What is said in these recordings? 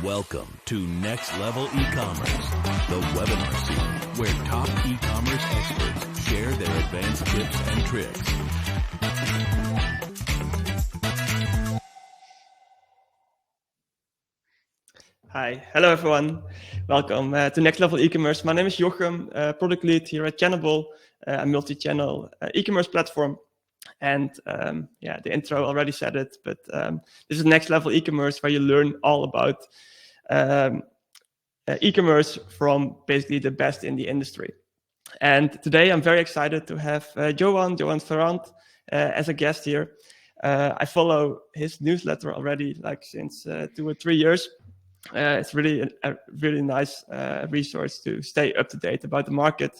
Welcome to Next Level eCommerce, the webinar series where top e-commerce experts share their advanced tips and tricks. Hi, hello everyone. Welcome to Next Level eCommerce. My name is Jochem, product lead here at Channable, a multi-channel e-commerce platform. And the intro already said it, but this is Next Level eCommerce, where you learn all about e-commerce from basically the best in the industry. And today I'm very excited to have Yoann Ferrand as a guest here. I follow his newsletter already since 2 or 3 years. It's really a really nice resource to stay up to date about the market.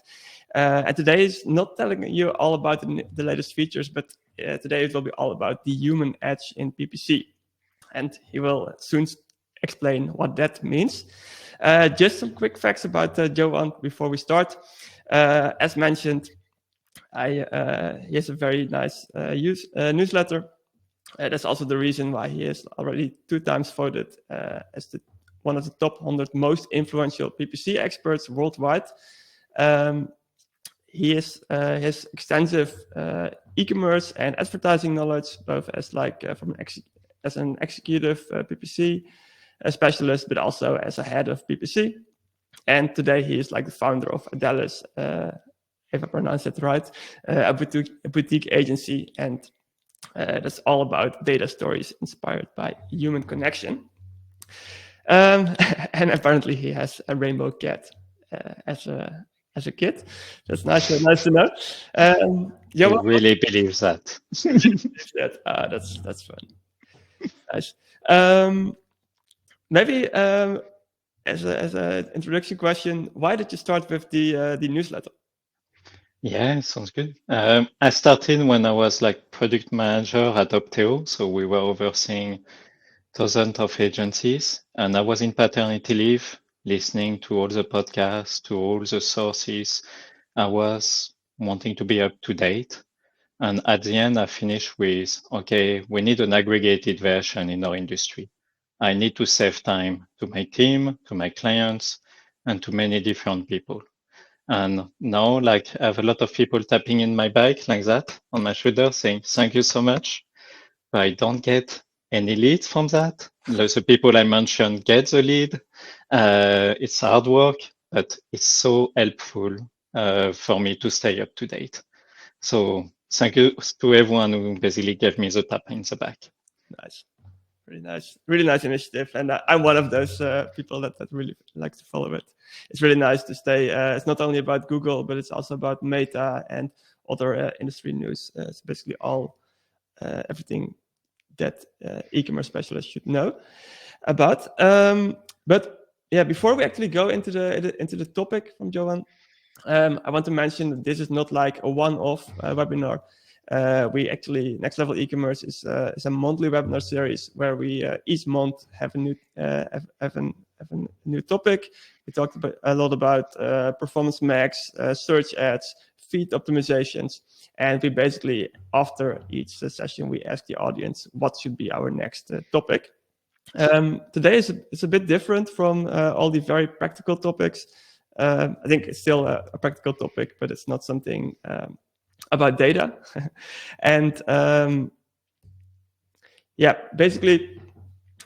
And today is not telling you all about the latest features, but today it will be all about the human edge in PPC. And he will soon explain what that means. Just some quick facts about Yoann before we start. As mentioned, he has a very nice newsletter. That's also the reason why he is already 2 times voted as one of the top 100 most influential PPC experts worldwide. He has extensive e-commerce and advertising knowledge, both as as an executive PPC specialist, but also as a head of PPC. And today he is the founder of Adelis, if I pronounce it right, a boutique agency, and that's all about data stories inspired by human connection. And apparently he has a rainbow cat as a kid. That's nice to know. You really believe that? That's fun. Nice. Maybe as an introduction question, why did you start with the newsletter? Yeah, sounds good. I started when I was product manager at Opteo, so we were overseeing dozens of agencies, and I was in paternity leave, listening to all the podcasts, to all the sources. I was wanting to be up to date. And at the end, I finished with, okay, we need an aggregated version in our industry. I need to save time to my team, to my clients, and to many different people. And now, I have a lot of people tapping in my back like that on my shoulder saying, thank you so much. But I don't get any leads from that. The people I mentioned get the lead. It's hard work, but it's so helpful for me to stay up to date. So thank you to everyone who basically gave me the tap in the back. Nice. Really nice initiative. And I'm one of those people that really like to follow it. It's really nice to stay. It's not only about Google, but it's also about Meta and other industry news. It's basically everything that e-commerce specialists should know about. But yeah, before we actually go into the topic from Yoann, I want to mention that this is not like a one-off webinar. We actually, Next Level eCommerce is a monthly webinar series where we each month have a new topic. We talked a lot about performance max, search ads, feed optimizations, and we basically, after each session, we ask the audience what should be our next topic. Today is a bit different from all the very practical topics. I think it's still a practical topic, but it's not something about data. And basically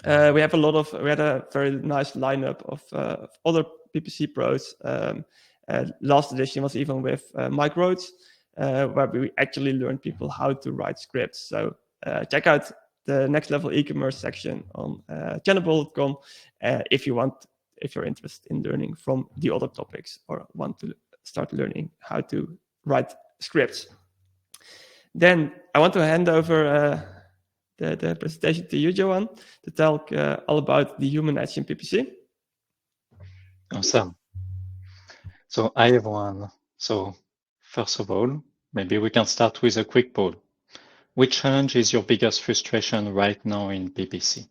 we had a very nice lineup of other PPC pros. Last edition was even with Mike Rhodes, where we actually learned people how to write scripts. So check out the Next Level eCommerce section on Channable.com if you're interested in learning from the other topics or want to start learning how to write scripts. Then I want to hand over the presentation to you, Yoann, to talk all about the human edge in PPC. Awesome. So hi everyone. So first of all, maybe we can start with a quick poll. Which challenge is your biggest frustration right now in PPC?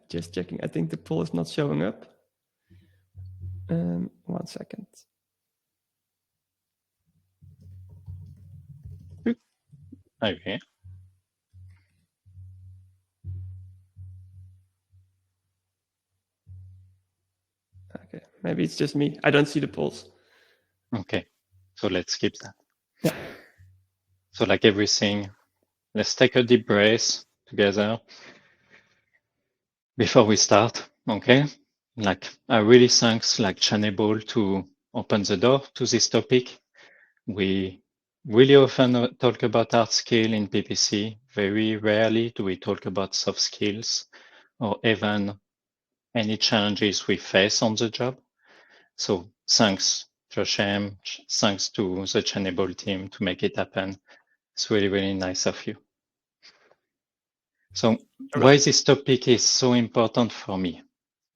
Just checking. I think the poll is not showing up. 1 second. Okay. Okay, maybe it's just me. I don't see the polls. Okay, so let's skip that. Yeah. So like everything, let's take a deep breath together before we start, okay? Like I really thanks like Channable to open the door to this topic. We really often talk about hard skill in PPC. Very rarely do we talk about soft skills or even any challenges we face on the job. So thanks, Joshem. Thanks to the Channable team to make it happen. It's really, really nice of you. So why this topic is so important for me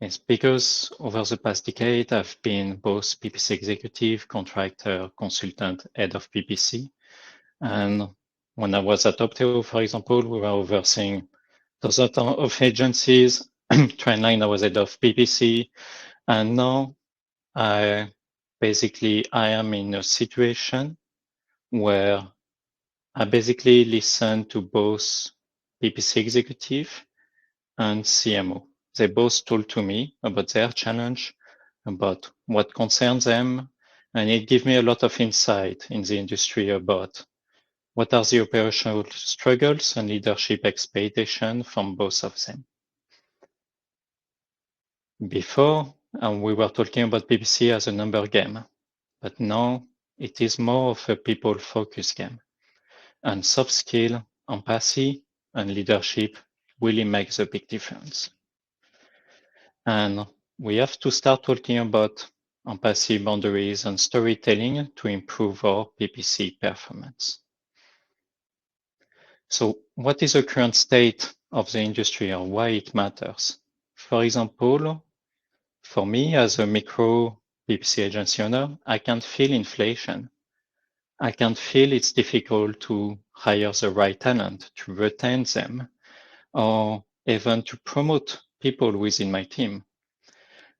is because over the past decade, I've been both PPC executive, contractor, consultant, head of PPC. And when I was at Opteo, for example, we were overseeing dozens of agencies. Trendline, I was head of PPC. And now I am in a situation where I basically listen to both PPC executive and CMO. They both told to me about their challenge, about what concerns them, and it gave me a lot of insight in the industry about what are the operational struggles and leadership expectation from both of them. Before, we were talking about PPC as a number game, but now it is more of a people-focused game. And soft skill, empathy, and leadership really make the big difference. And we have to start talking about empathy, boundaries, and storytelling to improve our PPC performance. So what is the current state of the industry or why it matters? For example, for me as a micro PPC agency owner, I can feel inflation. I can feel it's difficult to hire the right talent, to retain them, or even to promote people within my team.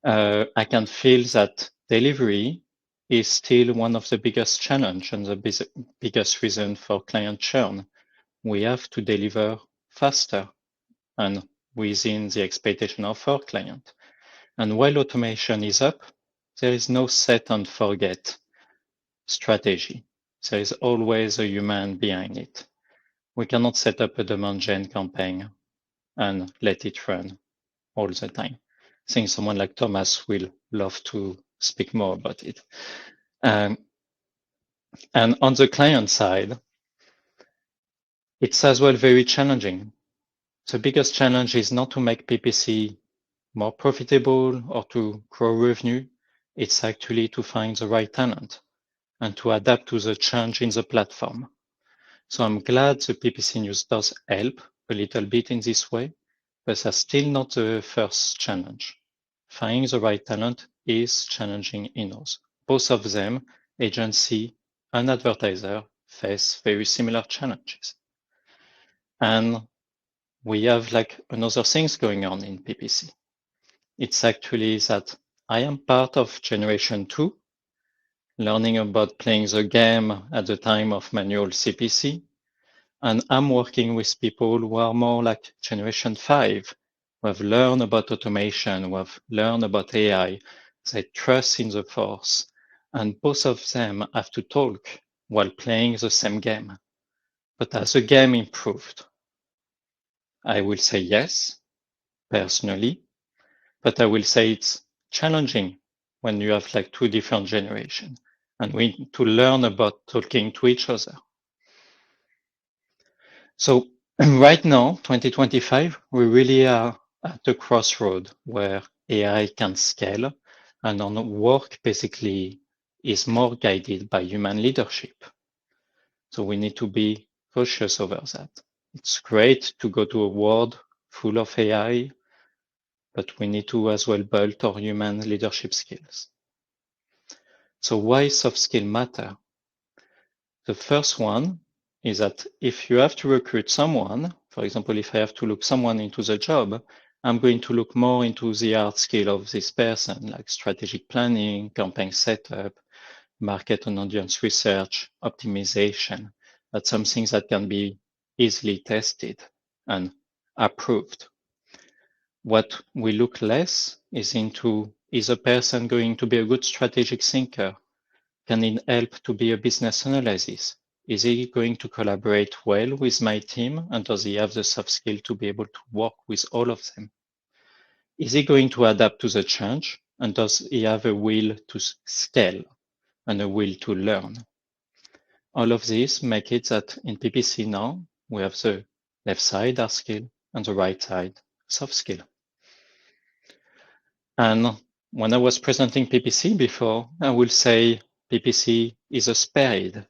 I can feel that delivery is still one of the biggest challenge and the biggest reason for client churn. We have to deliver faster and within the expectation of our client. And while automation is up, there is no set and forget strategy. There is always a human behind it. We cannot set up a demand gen campaign and let it run all the time. I think someone like Thomas will love to speak more about it. And on the client side, it's as well very challenging. The biggest challenge is not to make PPC more profitable or to grow revenue. It's actually to find the right talent and to adapt to the change in the platform. So I'm glad the PPC news does help a little bit in this way, but that's still not the first challenge. Finding the right talent is challenging in-house. Both of them, agency and advertiser, face very similar challenges. And we have like another things going on in PPC. It's actually that I am part of generation 2, learning about playing the game at the time of manual CPC. And I'm working with people who are more like generation 5, who have learned about automation, who have learned about AI, they trust in the force. And both of them have to talk while playing the same game. But as the game improved, I will say yes, personally, but I will say it's challenging when you have like two different generations. And we need to learn about talking to each other. So right now, 2025, we really are at the crossroad where AI can scale and on work basically is more guided by human leadership. So we need to be cautious over that. It's great to go to a world full of AI, but we need to as well build our human leadership skills. So why soft skills matter? The first one is that if you have to recruit someone, for example, if I have to look someone into the job, I'm going to look more into the hard skill of this person, like strategic planning, campaign setup, market and audience research, optimization. That's something that can be easily tested and approved. What we look less is into, is a person going to be a good strategic thinker? Can he help to be a business analyst? Is he going to collaborate well with my team? And does he have the soft skill to be able to work with all of them? Is he going to adapt to the change? And does he have a will to scale and a will to learn? All of these make it that in PPC now, we have the left side hard skill and the right side soft skill. And when I was presenting PPC before, I will say PPC is a spade.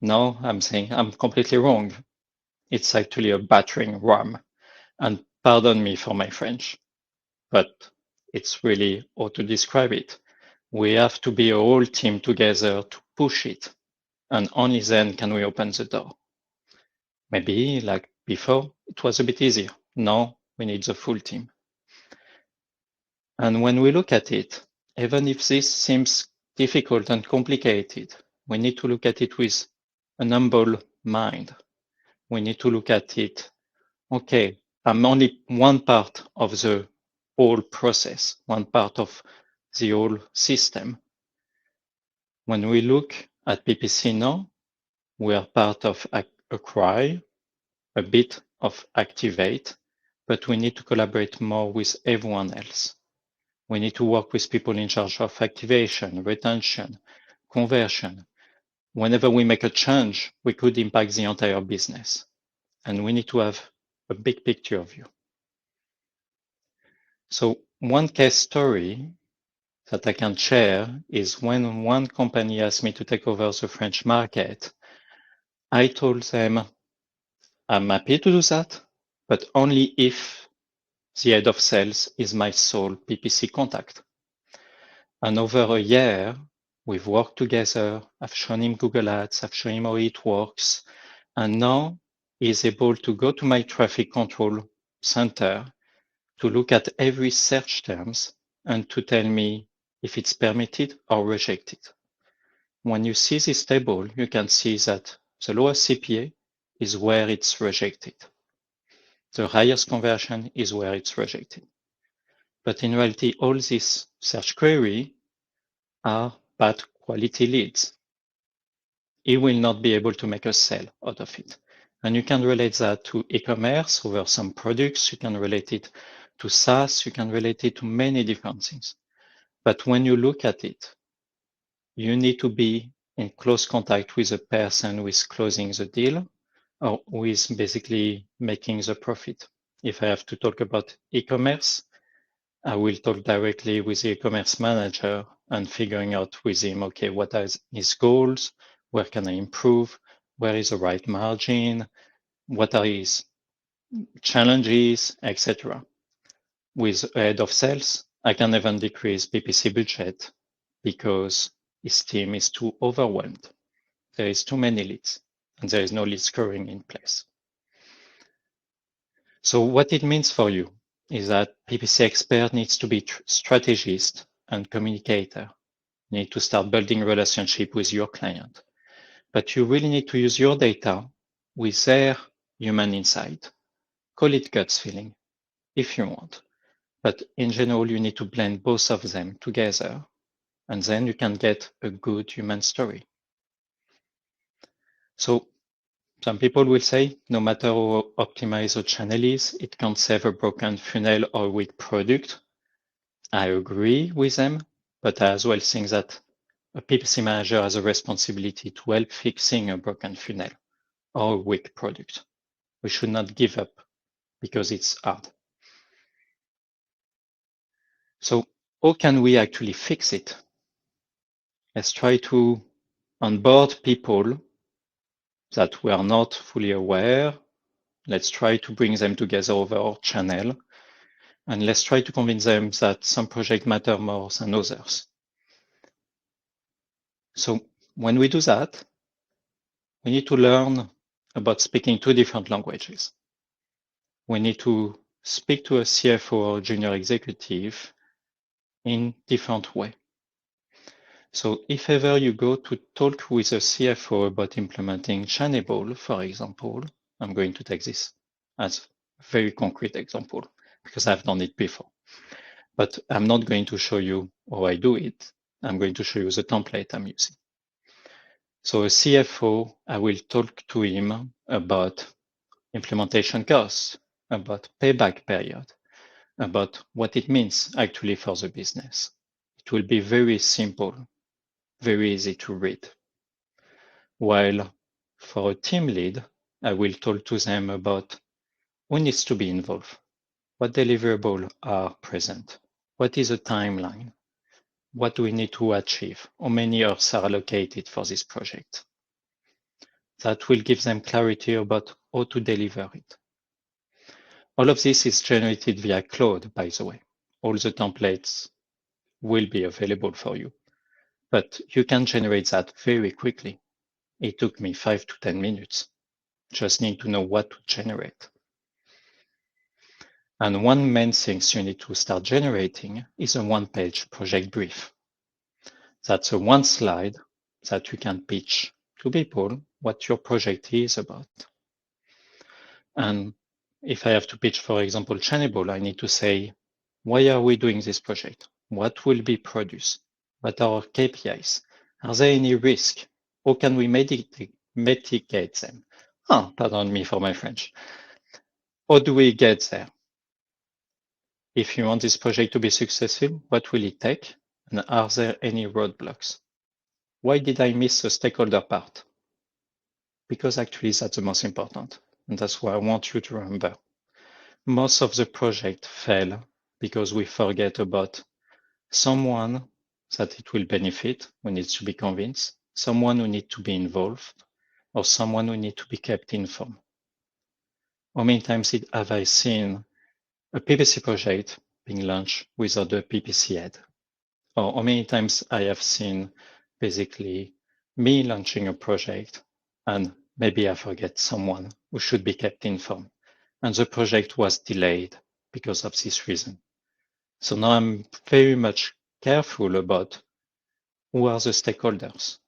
Now I'm saying I'm completely wrong. It's actually a battering ram. And pardon me for my French, but it's really how to describe it. We have to be a whole team together to push it. And only then can we open the door. Maybe like before, it was a bit easier. Now we need the full team. And when we look at it, even if this seems difficult and complicated, we need to look at it with an humble mind. We need to look at it, okay, I'm only one part of the whole process, one part of the whole system. When we look at PPC now, we are part of Acquire, a bit of Activate, but we need to collaborate more with everyone else. We need to work with people in charge of activation, retention, conversion. Whenever we make a change, we could impact the entire business. And we need to have a big picture view. So one case story that I can share is when one company asked me to take over the French market, I told them, I'm happy to do that, but only if the head of sales is my sole PPC contact. And over a year, we've worked together. I've shown him Google Ads. I've shown him how it works. And now he's able to go to my traffic control center to look at every search terms and to tell me if it's permitted or rejected. When you see this table, you can see that the lowest CPA is where it's rejected. The highest conversion is where it's rejected. But in reality, all these search queries are bad quality leads. He will not be able to make a sale out of it. And you can relate that to e-commerce over some products. You can relate it to SaaS. You can relate it to many different things. But when you look at it, you need to be in close contact with the person who is closing the deal or who is basically making the profit. If I have to talk about e-commerce, I will talk directly with the e-commerce manager and figuring out with him, okay, what are his goals? Where can I improve? Where is the right margin? What are his challenges, etc. With head of sales, I can even decrease PPC budget because his team is too overwhelmed. There is too many leads and there is no lead scoring in place. So what it means for you is that PPC expert needs to be strategist and communicator. You need to start building a relationship with your client. But you really need to use your data with their human insight. Call it gut feeling if you want. But in general, you need to blend both of them together. And then you can get a good human story. So some people will say, no matter how optimized a channel is, it can't save a broken funnel or weak product. I agree with them, but I as well think that a PPC manager has a responsibility to help fixing a broken funnel or a weak product. We should not give up because it's hard. So how can we actually fix it? Let's try to onboard people that we are not fully aware. Let's try to bring them together over our channel. And let's try to convince them that some projects matter more than others. So when we do that, we need to learn about speaking two different languages. We need to speak to a CFO or junior executive in different way. So if ever you go to talk with a CFO about implementing Channable, for example, I'm going to take this as a very concrete example because I've done it before. But I'm not going to show you how I do it. I'm going to show you the template I'm using. So a CFO, I will talk to him about implementation costs, about payback period, about what it means actually for the business. It will be very simple, very easy to read. While for a team lead, I will talk to them about who needs to be involved, what deliverables are present, what is the timeline, what do we need to achieve, how many hours are allocated for this project. That will give them clarity about how to deliver it. All of this is generated via Claude, by the way. All the templates will be available for you, but you can generate that very quickly. It took me 5 to 10 minutes. Just need to know what to generate. And one main thing you need to start generating is a one-page project brief. That's a one slide that you can pitch to people what your project is about. And if I have to pitch, for example, Channable, I need to say, why are we doing this project? What will be produced? What are our KPIs? Are there any risk? How can we mitigate them? Pardon me for my French. How do we get there? If you want this project to be successful, what will it take? And are there any roadblocks? Why did I miss the stakeholder part? Because actually that's the most important. And that's what I want you to remember. Most of the projects fail because we forget about someone that it will benefit, who needs to be convinced, someone who needs to be involved, or someone who needs to be kept informed. How many times have I seen a PPC project being launched without a PPC head? Or how many times I have seen basically me launching a project and maybe I forget someone who should be kept informed. And the project was delayed because of this reason. So now I'm very much careful about who are the stakeholders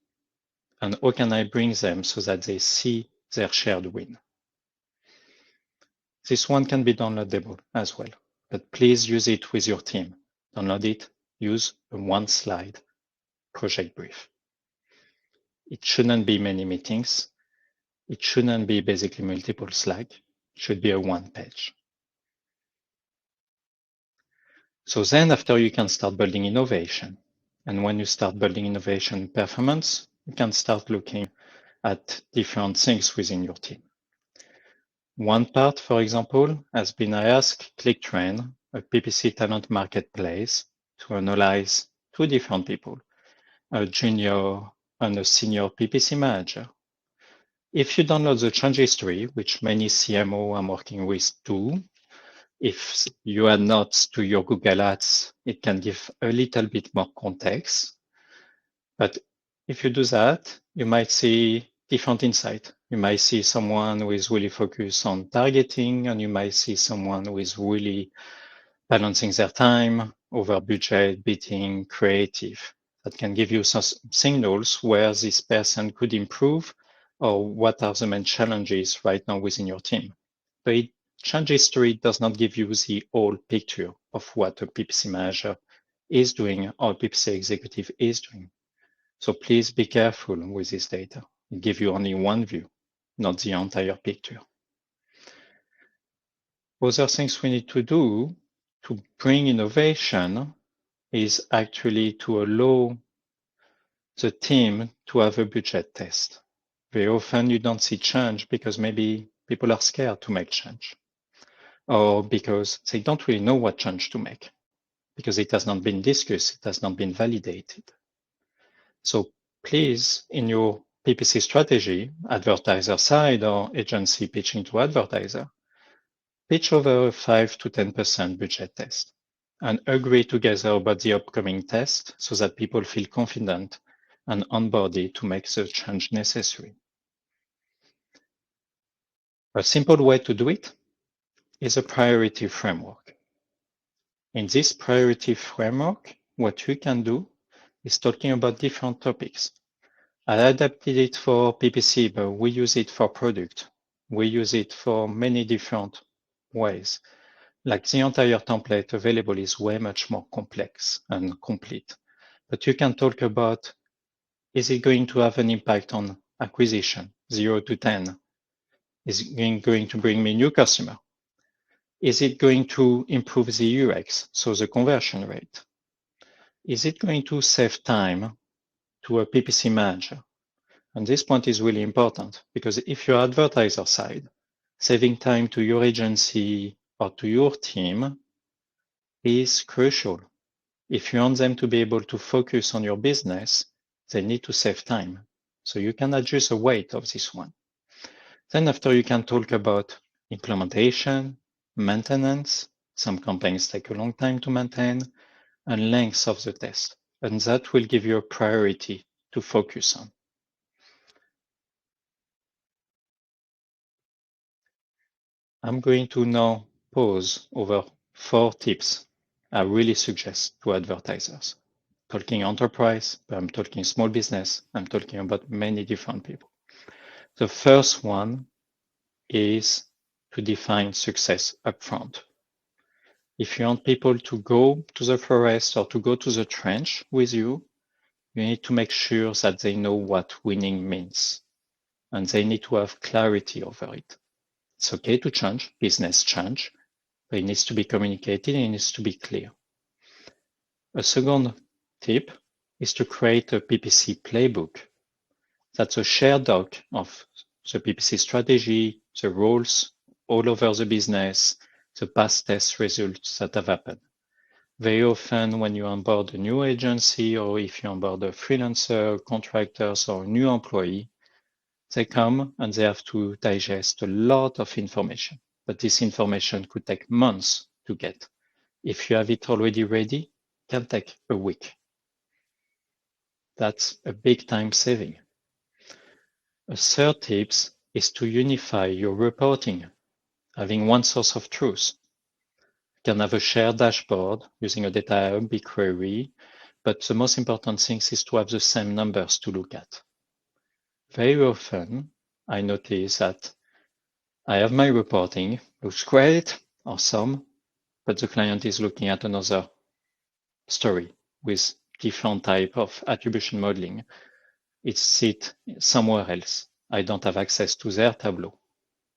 and how can I bring them so that they see their shared win. This one can be downloadable as well, but please use it with your team. Download it, use a one slide project brief. It shouldn't be many meetings. It shouldn't be basically multiple slides. It should be a one page. So then after you can start building innovation. And when you start building innovation performance, you can start looking at different things within your team. One part, for example, has been I asked ClickTrain, a PPC talent marketplace, to analyze two different people, a junior and a senior PPC manager. If you download the change history, which many CMO I'm working with do, if you add notes to your Google Ads, it can give a little bit more context. But if you do that, you might see different insight. You might see someone who is really focused on targeting, and you might see someone who is really balancing their time over budget, beating creative. That can give you some signals where this person could improve or what are the main challenges right now within your team. But change history does not give you the whole picture of what a PPC manager is doing or a PPC executive is doing. So please be careful with this data. It gives you only one view, not the entire picture. Other things we need to do to bring innovation is actually to allow the team to have a budget test. Very often you don't see change because maybe people are scared to make change, or because they don't really know what change to make, because it has not been discussed, it has not been validated. So please, in your PPC strategy, advertiser side or agency pitching to advertiser, pitch over a 5 to 10% budget test and agree together about the upcoming test so that people feel confident and onboarded to make the change necessary. A simple way to do it is a priority framework. In this priority framework, what you can do is talking about different topics. I adapted it for PPC, but we use it for product. We use it for many different ways. Like the entire template available is way much more complex and complete. But you can talk about, is it going to have an impact on acquisition, 0 to 10? Is it going to bring me new customer? Is it going to improve the UX, so the conversion rate? Is it going to save time to a PPC manager? And this point is really important because if you're advertiser side, saving time to your agency or to your team is crucial. If you want them to be able to focus on your business, they need to save time. So you can adjust the weight of this one. Then after you can talk about implementation, maintenance. Some campaigns take a long time to maintain, and length of the test. And that will give you a priority to focus on. I'm going to now pause over 4 tips I really suggest to advertisers. Talking enterprise, but I'm talking small business. I'm talking about many different people. The first one is to define success upfront. If you want people to go to the forest or to go to the trench with you, you need to make sure that they know what winning means. And they need to have clarity over it. It's okay to change, business change, but it needs to be communicated and it needs to be clear. A second tip is to create a PPC playbook. That's a shared doc of the PPC strategy, the rules all over the business, the past test results that have happened. Very often when you onboard a new agency or if you onboard a freelancer, contractors, or a new employee, they come and they have to digest a lot of information. But this information could take months to get. If you have it already ready, it can take a week. That's a big time saving. A third tip is to unify your reporting, having one source of truth. You can have a shared dashboard using a data hub, BigQuery, but the most important thing is to have the same numbers to look at. Very often, I notice that I have my reporting, looks great, awesome, but the client is looking at another story with different type of attribution modeling. It's sit somewhere else. I don't have access to their Tableau.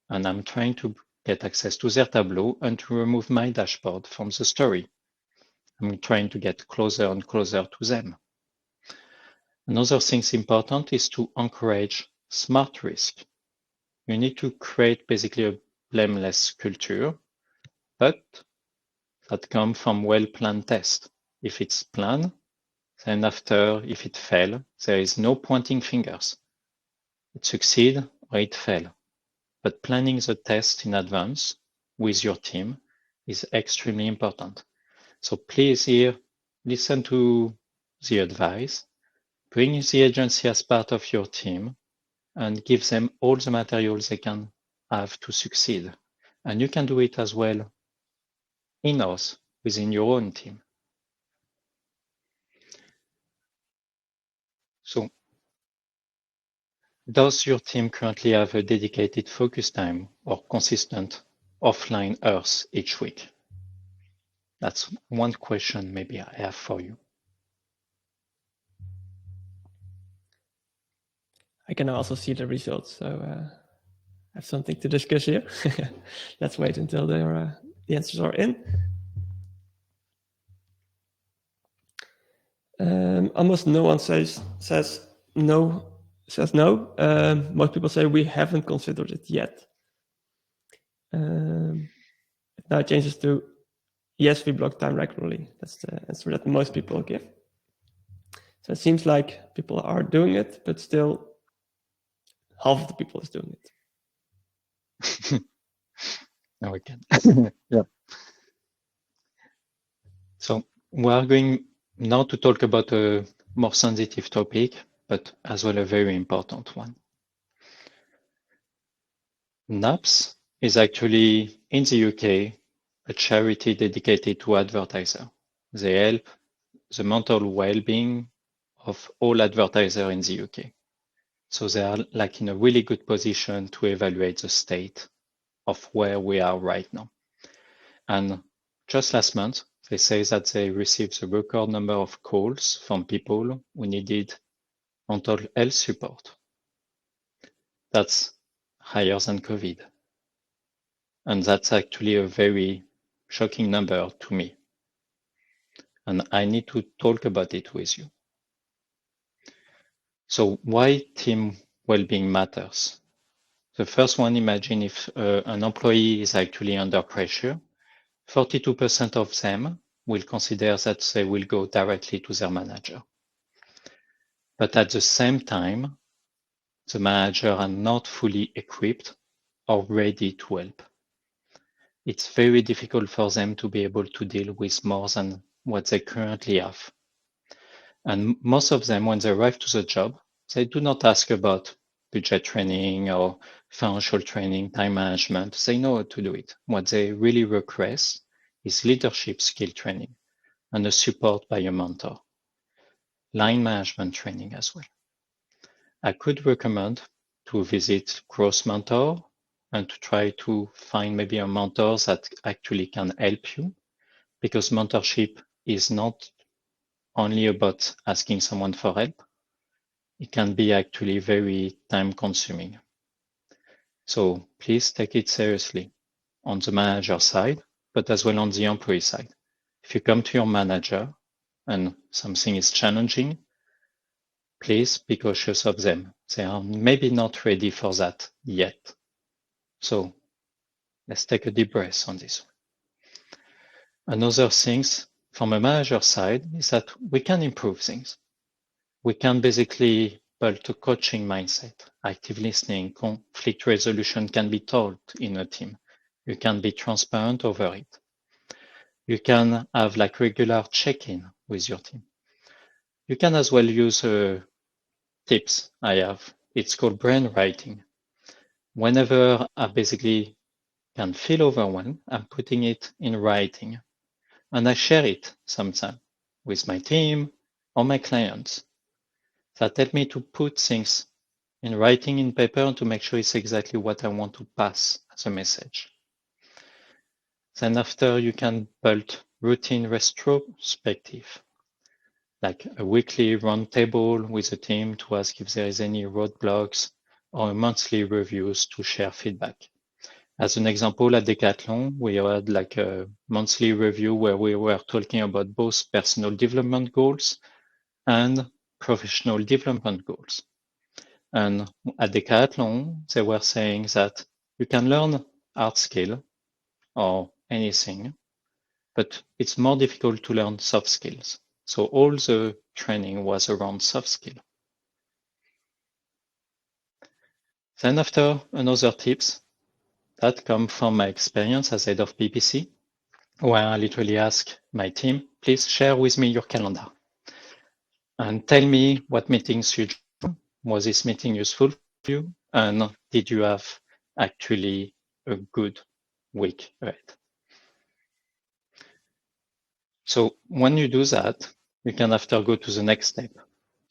And I'm trying to get access to their Tableau and to remove my dashboard from the story. I'm trying to get closer and closer to them. Another thing important is to encourage smart risk. You need to create basically a blameless culture, but that comes from well-planned tests. If it's planned, then after, if it fails, there is no pointing fingers. It succeeds or it fails. But planning the test in advance with your team is extremely important. So please here, listen to the advice, bring the agency as part of your team, and give them all the materials they can have to succeed. And you can do it as well in-house within your own team. So does your team currently have a dedicated focus time or consistent offline hours each week? That's one question maybe I have for you. I can also see the results, so I have something to discuss here. Let's wait until the answers are in. Almost no one says no. Most people say we haven't considered it yet. Now it changes to yes, we block time regularly. That's the answer that most people give. So it seems like people are doing it, but still half of the people is doing it. Now we can. Yeah. So we are going now to talk about a more sensitive topic, but as well a very important one. NAPS is actually in the UK a charity dedicated to advertisers. They help the mental well-being of all advertisers in the UK. So they are like in a really good position to evaluate the state of where we are right now. And just last month, they say that they received a record number of calls from people who needed mental health support. That's higher than COVID. And that's actually a very shocking number to me. And I need to talk about it with you. So why team well-being matters? The first one, imagine if an employee is actually under pressure, 42% of them will consider that they will go directly to their manager. But at the same time, the manager are not fully equipped or ready to help. It's very difficult for them to be able to deal with more than what they currently have. And most of them, when they arrive to the job, they do not ask about budget training or financial training, time management. They know how to do it. What they really request is leadership skill training and a support by a mentor. Line management training as well. I could recommend to visit Growth Mentor and to try to find maybe a mentor that actually can help you, because mentorship is not only about asking someone for help. It can be actually very time consuming. So please take it seriously on the manager side, but as well on the employee side. If you come to your manager and something is challenging, please be cautious of them. They are maybe not ready for that yet. So let's take a deep breath on this. Another thing from a manager side is that we can improve things. We can basically build a coaching mindset. Active listening, conflict resolution can be taught in a team. You can be transparent over it. You can have like regular check-in with your team. You can as well use tips I have. It's called brain writing. Whenever I basically can feel overwhelmed, I'm putting it in writing. And I share it sometimes with my team or my clients. That help me to put things in writing in paper and to make sure it's exactly what I want to pass as a message. Then after, you can build routine retrospective, like a weekly roundtable with the team to ask if there is any roadblocks, or monthly reviews to share feedback. As an example, at Decathlon, we had like a monthly review where we were talking about both personal development goals and professional development goals. And at Decathlon, they were saying that you can learn hard skill or anything, but it's more difficult to learn soft skills. So all the training was around soft skill. Then after, another tips that come from my experience as head of PPC, where I literally ask my team, please share with me your calendar and tell me what meetings you do. Was this meeting useful for you? And did you have actually a good week ahead? So when you do that, you can after go to the next step.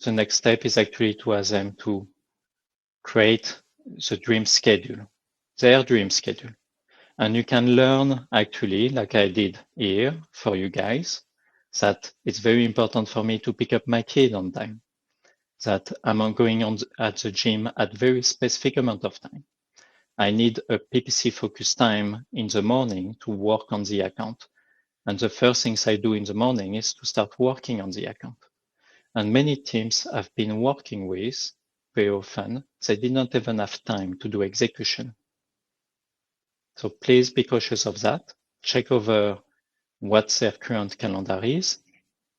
The next step is actually to ask them to create the dream schedule, their dream schedule. And you can learn actually, like I did here for you guys, that it's very important for me to pick up my kid on time, that I'm going on at the gym at very specific amount of time. I need a PPC focus time in the morning to work on the account. And the first things I do in the morning is to start working on the account. And many teams I've been working with very often, they did not even have time to do execution. So please be cautious of that. Check over what their current calendar is,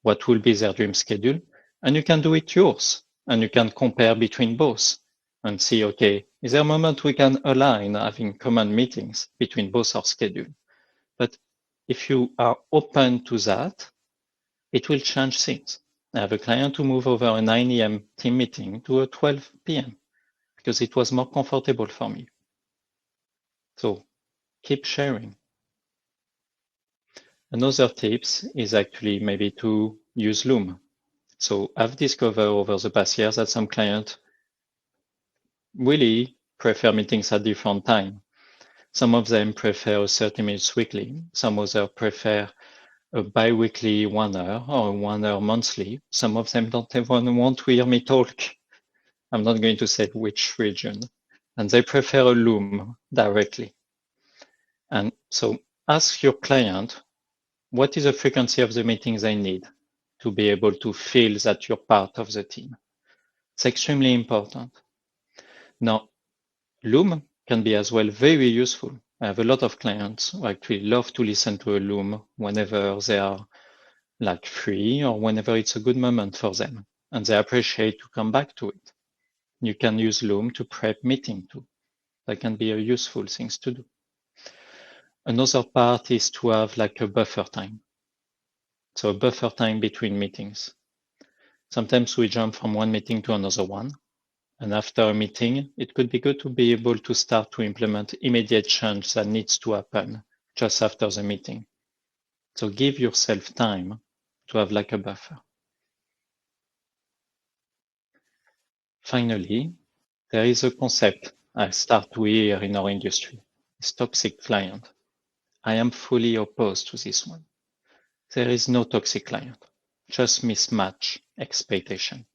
what will be their dream schedule, and you can do it yours. And you can compare between both and see, okay, is there a moment we can align having common meetings between both our schedule? But if you are open to that, it will change things. I have a client who moved over a 9 a.m. team meeting to a 12 p.m. because it was more comfortable for me. So keep sharing. Another tips is actually maybe to use Loom. So I've discovered over the past years that some clients really prefer meetings at different time. Some of them prefer 30 minutes weekly. Some others prefer a bi-weekly 1 hour or 1 hour monthly. Some of them don't even want to hear me talk. I'm not going to say which region. And they prefer a Loom directly. And so ask your client, what is the frequency of the meetings they need to be able to feel that you're part of the team? It's extremely important. Now, Loom can be as well very useful. I have a lot of clients who actually love to listen to a Loom whenever they are like free or whenever it's a good moment for them, and they appreciate to come back to it. You can use Loom to prep meeting too. That can be a useful things to do. Another part is to have like a buffer time. So a buffer time between meetings. Sometimes we jump from one meeting to another one. And after a meeting, it could be good to be able to start to implement immediate change that needs to happen just after the meeting. So give yourself time to have like a buffer. Finally, there is a concept I start to hear in our industry. It's toxic client. I am fully opposed to this one. There is no toxic client, just mismatch expectation.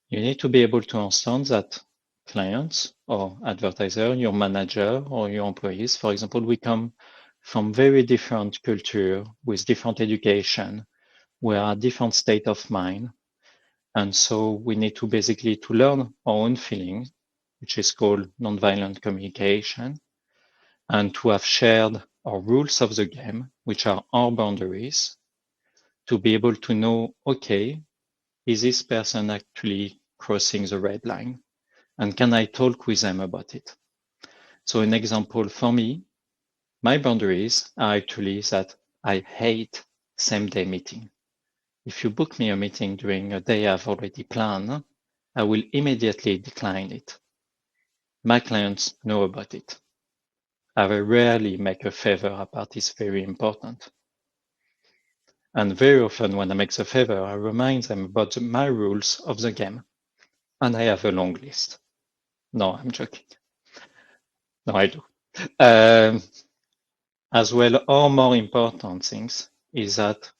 You need to be able to understand that clients or advertiser, your manager or your employees, for example, we come from very different culture with different education. We are a different state of mind. And so we need to basically to learn our own feelings, which is called nonviolent communication, and to have shared our rules of the game, which are our boundaries, to be able to know, okay, is this person actually crossing the red line? And can I talk with them about it? So an example for me, my boundaries are actually that I hate same-day meeting. If you book me a meeting during a day I've already planned, I will immediately decline it. My clients know about it. I will rarely make a favor apart. It's very important. And very often when I make the favor, I remind them about my rules of the game. And I have a long list. No, I'm joking. No, I do. As well, or more important things is that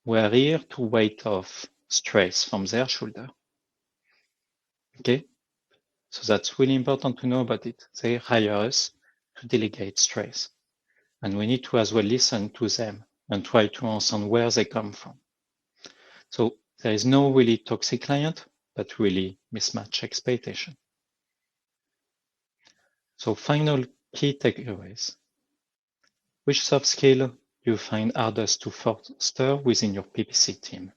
we're here to weight off stress from their shoulder. Okay? So that's really important to know about it. They hire us to delegate stress. And we need to as well listen to them and try to understand where they come from. So there is no really toxic client, but really mismatch expectation. So final key takeaways. Which soft skill do you find hardest to foster within your PPC team?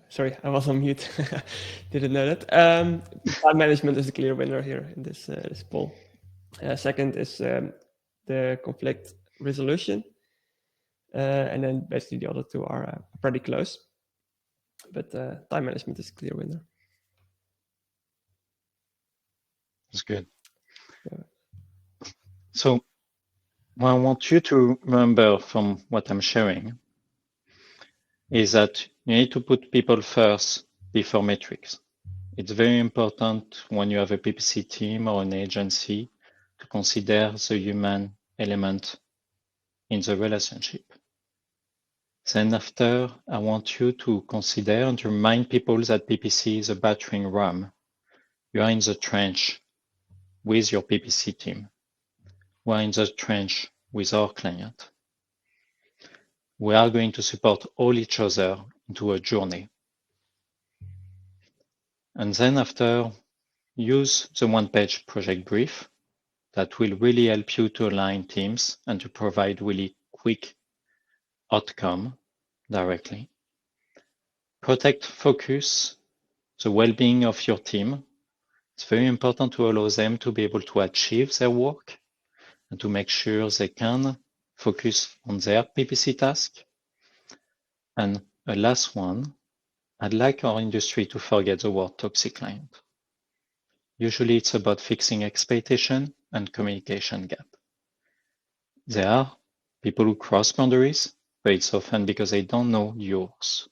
Sorry, I was on mute. Didn't know that. Time management is the clear winner here in this poll. Second is the conflict resolution. And then basically the other two are pretty close. But time management is a clear winner. That's good. Yeah. So what I want you to remember from what I'm sharing is that you need to put people first before metrics. It's very important when you have a PPC team or an agency to consider the human element in the relationship. Then after, I want you to consider and remind people that PPC is a battering ram. You are in the trench with your PPC team. We are in the trench with our client. We are going to support all each other into a journey. And then after, use the one-page project brief that will really help you to align teams and to provide really quick outcome directly. Protect focus, the well-being of your team. It's very important to allow them to be able to achieve their work and to make sure they can focus on their PPC task. And a last one, I'd like our industry to forget the word toxic client. Usually it's about fixing expectation and communication gap. There are people who cross boundaries, but it's often because they don't know yours.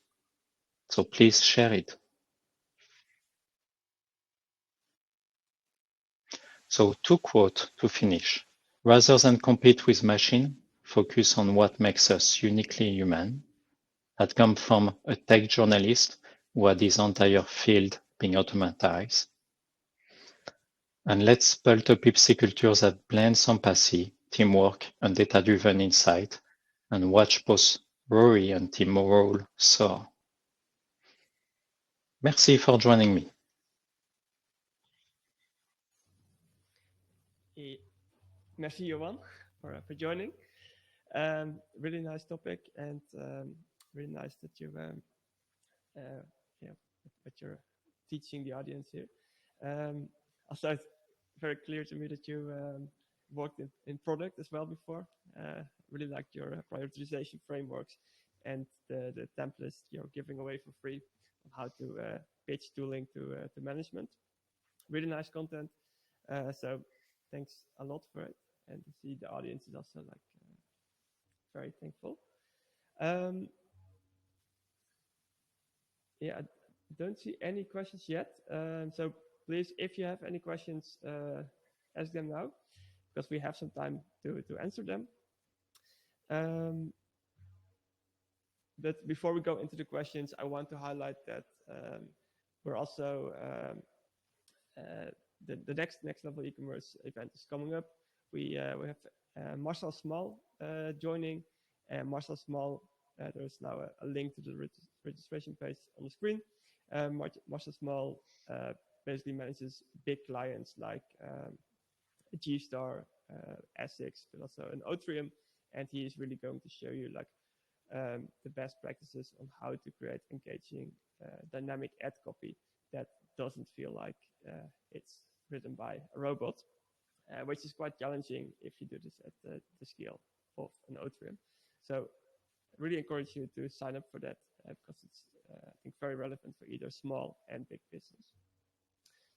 So please share it. So to quote to finish, rather than compete with machine, focus on what makes us uniquely human. That comes from a tech journalist who had his entire field being automatized. And let's build a PPC culture that blends empathy, teamwork, and data-driven insight, and watch both Rory and Tim Morrow soar. Merci for joining me. Merci, Yoann, for joining. Really nice topic, and really nice that you that you're teaching the audience here. Also, it's very clear to me that you worked in product as well before. Really liked your prioritization frameworks and the templates you're giving away for free on how to pitch tooling to management. Really nice content. So thanks a lot for it, and to see the audience is also like very thankful. Yeah, I don't see any questions yet. So please, if you have any questions, ask them now, because we have some time to answer them. But before we go into the questions, I want to highlight that we're also the next level e-commerce event is coming up. We have Marcel Small joining, and Marcel Small. There is now a link to the registration page on the screen. Marcel Small basically manages big clients like G-Star, Essex, but also an Otrium, and he is really going to show you like the best practices on how to create engaging dynamic ad copy that doesn't feel like it's written by a robot, which is quite challenging if you do this at the scale of an Otrium. So really encourage you to sign up for that because it's I think very relevant for either small and big business.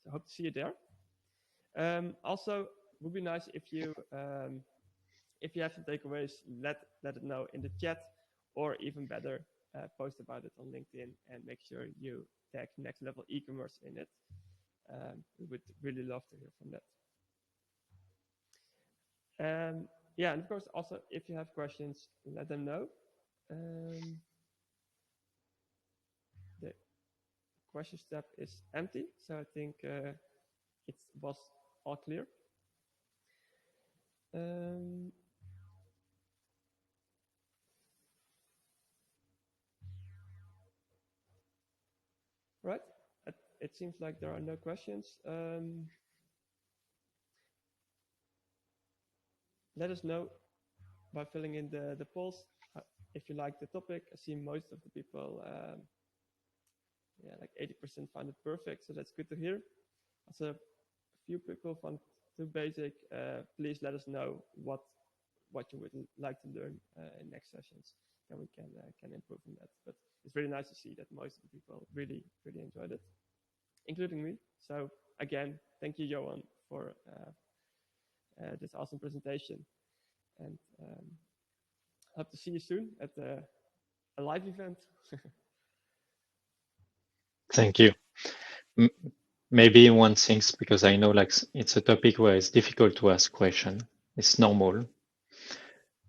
So I hope to see you there. Also, it would be nice if you have some takeaways, let it know in the chat, or even better, post about it on LinkedIn and make sure you tag Next Level e-commerce in it. We would really love to hear from that. Yeah, and of course, also if you have questions, let them know. The question step is empty, so I think it was all clear. Right, it seems like there are no questions. Let us know by filling in the polls if you like the topic. I see most of the people, yeah, like 80% found it perfect, so that's good to hear. Also, a few people found too basic. Please let us know what you would like to learn in next sessions, and we can improve on that. But it's really nice to see that most of the people really enjoyed it, including me. So again, thank you, Yoann, for this awesome presentation, and hope to see you soon at a live event. Thank you. Maybe one thing, because I know like it's a topic where it's difficult to ask questions. It's normal.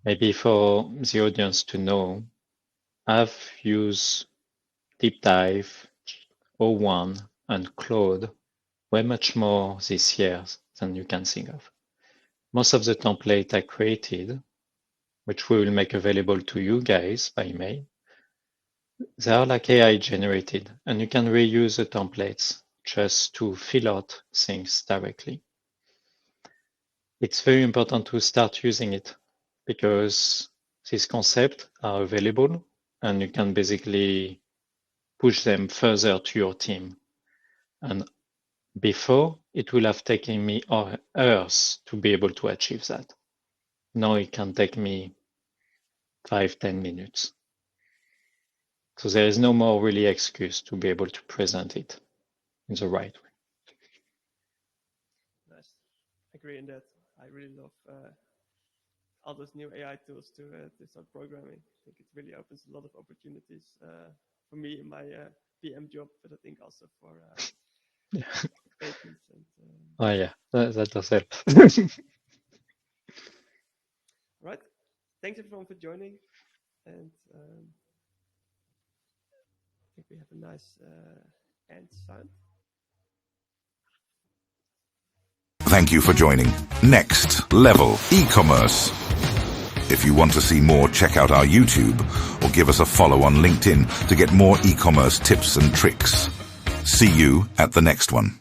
Maybe for the audience to know, I've used Deep Dive, O1, and Claude way much more this year than you can think of. Most of the template I created, which we will make available to you guys by email, they are like AI generated, and you can reuse the templates just to fill out things directly. it's very important to start using it because these concepts are available and you can basically push them further to your team. And before, it will have taken me hours to be able to achieve that. Now it can take me 5-10 minutes. So there is no more really excuse to be able to present it in the right way. Nice. I agree in that. I really love all those new AI tools to start programming. I think it really opens a lot of opportunities for me in my PM job, but I think also for patents. And, oh yeah, that does help. Right. Thanks everyone for joining, and I think we have a nice end sound. Thank you for joining Next Level eCommerce. If you want to see more, check out our YouTube or give us a follow on LinkedIn to get more e-commerce tips and tricks. See you at the next one.